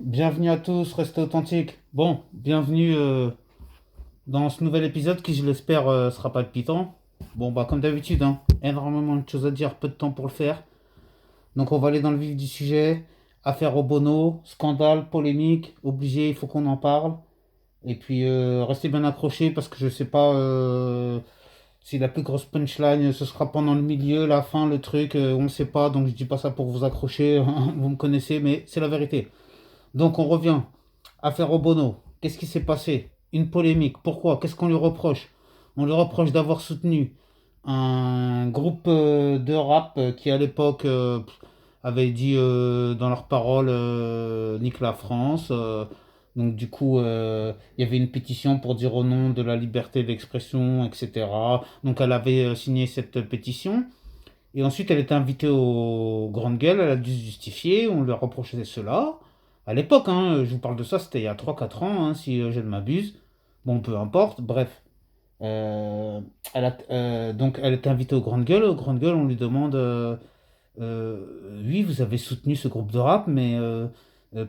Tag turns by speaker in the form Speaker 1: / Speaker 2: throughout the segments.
Speaker 1: Bienvenue à tous, restez authentiques. Bon, bienvenue dans ce nouvel épisode qui, je l'espère, sera palpitant. Bon, bah, comme d'habitude, hein, énormément de choses à dire, peu de temps pour le faire. Donc, on va aller dans le vif du sujet. Affaire au Bono, scandale, polémique, obligé, il faut qu'on en parle. Et puis, restez bien accrochés parce que je sais pas si la plus grosse punchline ce sera pendant le milieu, la fin, le truc, on ne sait pas. Donc, je dis pas ça pour vous accrocher, vous me connaissez, mais c'est la vérité. Donc, on revient. Affaire Obono, qu'est-ce qui s'est passé? Une polémique. Pourquoi? Qu'est-ce qu'on lui reproche? On lui reproche d'avoir soutenu un groupe de rap qui, à l'époque, avait dit dans leurs paroles nique la France. Donc, du coup, il y avait une pétition pour dire au nom de la liberté d'expression, etc. Donc, elle avait signé cette pétition. Et ensuite, elle était invitée aux grandes gueules, elle a dû se justifier, on lui a reproché cela. À l'époque, hein, je vous parle de ça, c'était il y a 3 4 ans, hein, si je ne m'abuse. Bon, peu importe, bref. Euh, donc, elle était invitée aux grandes gueules. Aux grandes gueules, on lui demande oui, vous avez soutenu ce groupe de rap, mais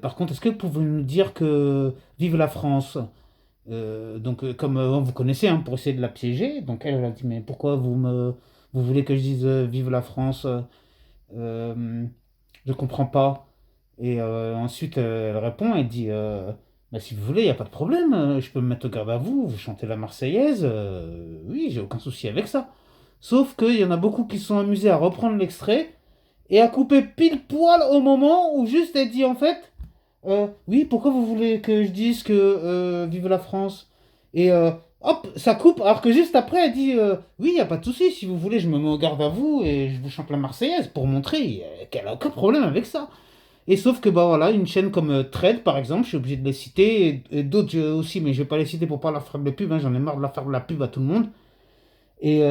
Speaker 1: par contre, est-ce que vous pouvez nous dire que vive la France? Comme vous connaissez, hein, pour essayer de la piéger, donc elle a dit, mais pourquoi vous voulez que je dise vive la France? Euh, je comprends pas. Et ensuite, elle répond, elle dit, bah, si vous voulez, il n'y a pas de problème, je peux me mettre au garde à vous, vous chantez la Marseillaise, oui, j'ai aucun souci avec ça. Sauf qu'il y en a beaucoup qui se sont amusés à reprendre l'extrait et à couper pile poil au moment où juste elle dit en fait, oui, pourquoi vous voulez que je dise que vive la France? Et hop, ça coupe, alors que juste après, elle dit oui, il n'y a pas de souci, si vous voulez, je me mets au garde à vous et je vous chante la Marseillaise pour montrer qu'elle a aucun problème avec ça. Et sauf que, bah voilà, une chaîne comme Trade, par exemple, je suis obligé de les citer, et d'autres aussi, mais je vais pas les citer pour pas leur faire de pub, hein, j'en ai marre de leur faire de la pub à tout le monde, et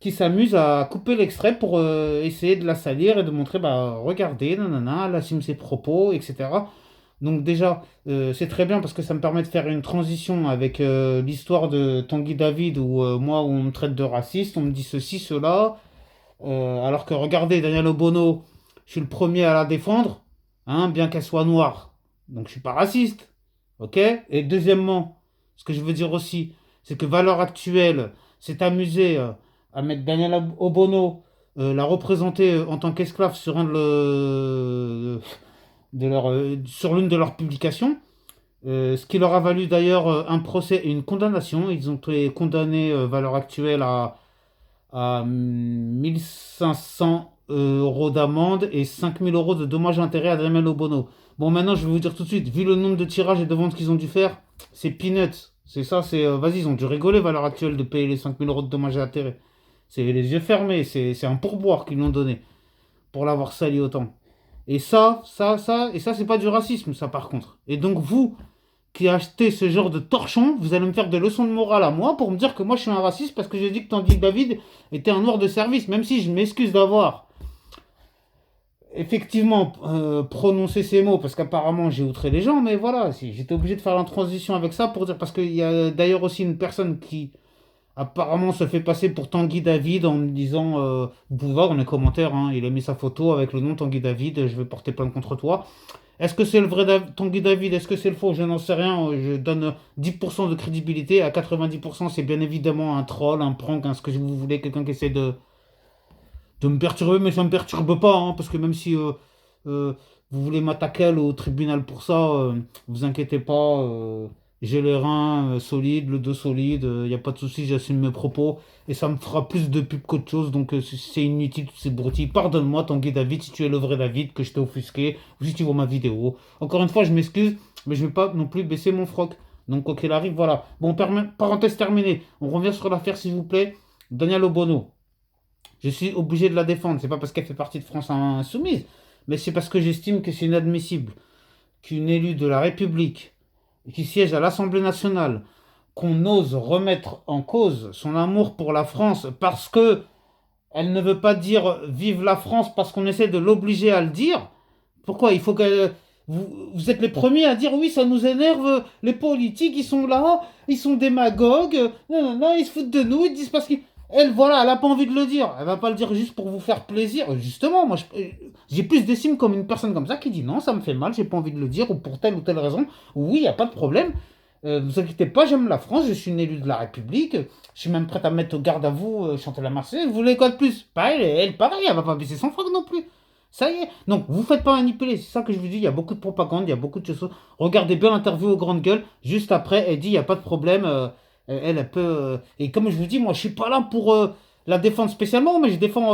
Speaker 1: qui s'amuse à couper l'extrait pour essayer de la salir et de montrer, bah regardez, nanana, elle assume ses propos, etc. Donc déjà, c'est très bien parce que ça me permet de faire une transition avec l'histoire de Tanguy David où moi, où on me traite de raciste, on me dit ceci, cela, alors que regardez, Daniel Obono, je suis le premier à la défendre, hein, bien qu'elle soit noire. Donc je suis pas raciste, ok? Et deuxièmement, ce que je veux dire aussi, c'est que Valeurs Actuelles s'est amusé à mettre Daniel Obono, la représenter en tant qu'esclave sur sur l'une de leurs publications. Ce qui leur a valu d'ailleurs un procès et une condamnation. Ils ont été condamnés, valeur actuelle, à 1500 euros d'amende et 5000 euros de dommages et intérêts à Daniel Obono. Bon, maintenant, je vais vous dire tout de suite, vu le nombre de tirages et de ventes qu'ils ont dû faire, c'est peanuts. C'est ça, vas-y, ils ont dû rigoler, valeur actuelle, de payer les 5000 euros de dommages et intérêts. C'est les yeux fermés, c'est un pourboire qu'ils lui ont donné pour l'avoir sali autant. Et ça, c'est pas du racisme, ça, par contre. Et donc, vous, qui achetez ce genre de torchon, vous allez me faire des leçons de morale à moi pour me dire que moi je suis un raciste parce que j'ai dit que Tanguy David était un noir de service, même si je m'excuse d'avoir effectivement prononcé ces mots parce qu'apparemment j'ai outré les gens, mais voilà, si, j'étais obligé de faire la transition avec ça pour dire parce qu'il y a d'ailleurs aussi une personne qui apparemment se fait passer pour Tanguy David en me disant vous pouvez voir dans les commentaires, hein, il a mis sa photo avec le nom Tanguy David, je vais porter plainte contre toi. Est-ce que c'est le vrai Tanguy David? Est-ce que c'est le faux? Je n'en sais rien. Je donne 10% de crédibilité. À 90%, c'est bien évidemment un troll, un prank, hein, ce que vous voulez, quelqu'un qui essaie de me perturber, mais ça ne me perturbe pas, hein, parce que même si euh, vous voulez m'attaquer au tribunal pour ça, vous inquiétez pas. J'ai les reins solides, le dos solide, il n'y a pas de souci, j'assume mes propos, et ça me fera plus de pub qu'autre chose, donc c'est inutile toutes ces broutilles. Pardonne-moi, Tanguy David, si tu es le vrai David, que je t'ai offusqué, ou si tu vois ma vidéo. Encore une fois, je m'excuse, mais je ne vais pas non plus baisser mon froc. Donc, quoi qu'il arrive, voilà. Bon, parenthèse terminée. On revient sur l'affaire, s'il vous plaît. Daniel Obono. Je suis obligé de la défendre. C'est pas parce qu'elle fait partie de France Insoumise, mais c'est parce que j'estime que c'est inadmissible qu'une élue de la République qui siège à l'Assemblée nationale, qu'on ose remettre en cause son amour pour la France parce que elle ne veut pas dire vive la France parce qu'on essaie de l'obliger à le dire. Pourquoi il faut que vous êtes les premiers à dire oui, ça nous énerve, les politiques, ils sont là, ils sont démagogues, non, non, non, ils se foutent de nous, ils disent parce qu'ils... Elle, voilà, elle a pas envie de le dire. Elle va pas le dire juste pour vous faire plaisir. Justement, moi, j'ai plus d'estime comme une personne comme ça qui dit non, ça me fait mal, j'ai pas envie de le dire, ou pour telle ou telle raison. Oui, y a pas de problème. Vous inquiétez pas, j'aime la France, je suis une élue de la République. Je suis même prête à me mettre au garde à vous, chanter la Marseillaise. Vous voulez quoi de plus? Pareil, elle, pareil, elle va pas baisser son froc non plus. Ça y est. Donc, vous faites pas manipuler. C'est ça que je vous dis. Il y a beaucoup de propagande, il y a beaucoup de choses. Regardez bien l'interview aux grandes gueules. Juste après, elle dit il y a pas de problème. Elle peut. Et comme je vous dis, moi, je suis pas là pour la défendre spécialement, mais je défends.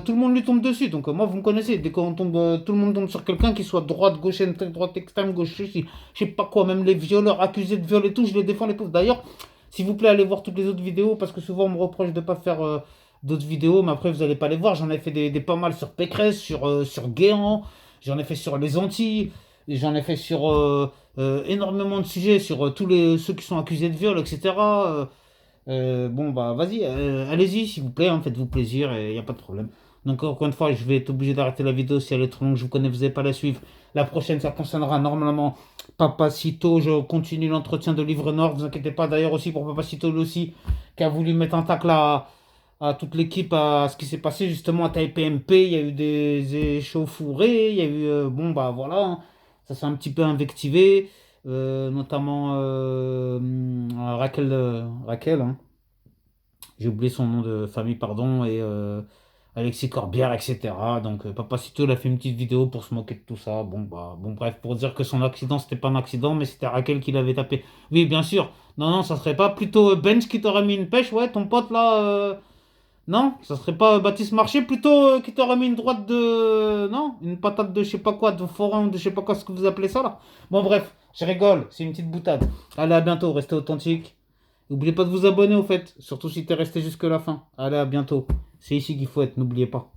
Speaker 1: Tout le monde lui tombe dessus. Donc, moi, vous me connaissez. Dès qu'on tombe, tout le monde tombe sur quelqu'un qui soit droite, gauche, droite, extrême, gauche, je sais pas quoi. Même les violeurs accusés de viol et tout, je les défends les pauvres. D'ailleurs, s'il vous plaît, allez voir toutes les autres vidéos parce que souvent on me reproche de pas faire d'autres vidéos, mais après vous allez pas les voir. J'en ai fait des pas mal sur Pécresse, sur Guéant, j'en ai fait sur les Antilles, et j'en ai fait sur énormément de sujets, sur tous ceux qui sont accusés de viol, etc. Bon, bah, vas-y, allez-y, s'il vous plaît, hein, faites-vous plaisir, il n'y a pas de problème. Donc, encore une fois, je vais être obligé d'arrêter la vidéo si elle est trop longue, je vous connais, vous n'allez pas la suivre. La prochaine, ça concernera normalement Papacito. Je continue l'entretien de Livre Nord, vous inquiétez pas, d'ailleurs, aussi pour Papacito, lui aussi, qui a voulu mettre un tacle à toute l'équipe, à ce qui s'est passé justement à TPMP. Il y a eu des échauffourées, il y a eu, bon, bah, voilà, hein, ça s'est un petit peu invectivé. Notamment Raquel, hein. J'ai oublié son nom de famille, pardon, et Alexis Corbière, etc. Donc Papacito, il a fait une petite vidéo pour se moquer de tout ça. Bon, bah, bon, bref, pour dire que son accident, c'était pas un accident, mais c'était Raquel qui l'avait tapé. Oui, bien sûr. Non, non, ça serait pas plutôt Bench qui t'aurait mis une pêche, ouais, ton pote là. Non, ça serait pas Baptiste Marché plutôt qui t'aurait mis une droite de. Non, une patate de je sais pas quoi, de forain, de je sais pas quoi, ce que vous appelez ça là. Bon, bref, je rigole, c'est une petite boutade. Allez, à bientôt, restez authentique. N'oubliez pas de vous abonner au fait, surtout si t'es resté jusque la fin. Allez, à bientôt. C'est ici qu'il faut être, n'oubliez pas.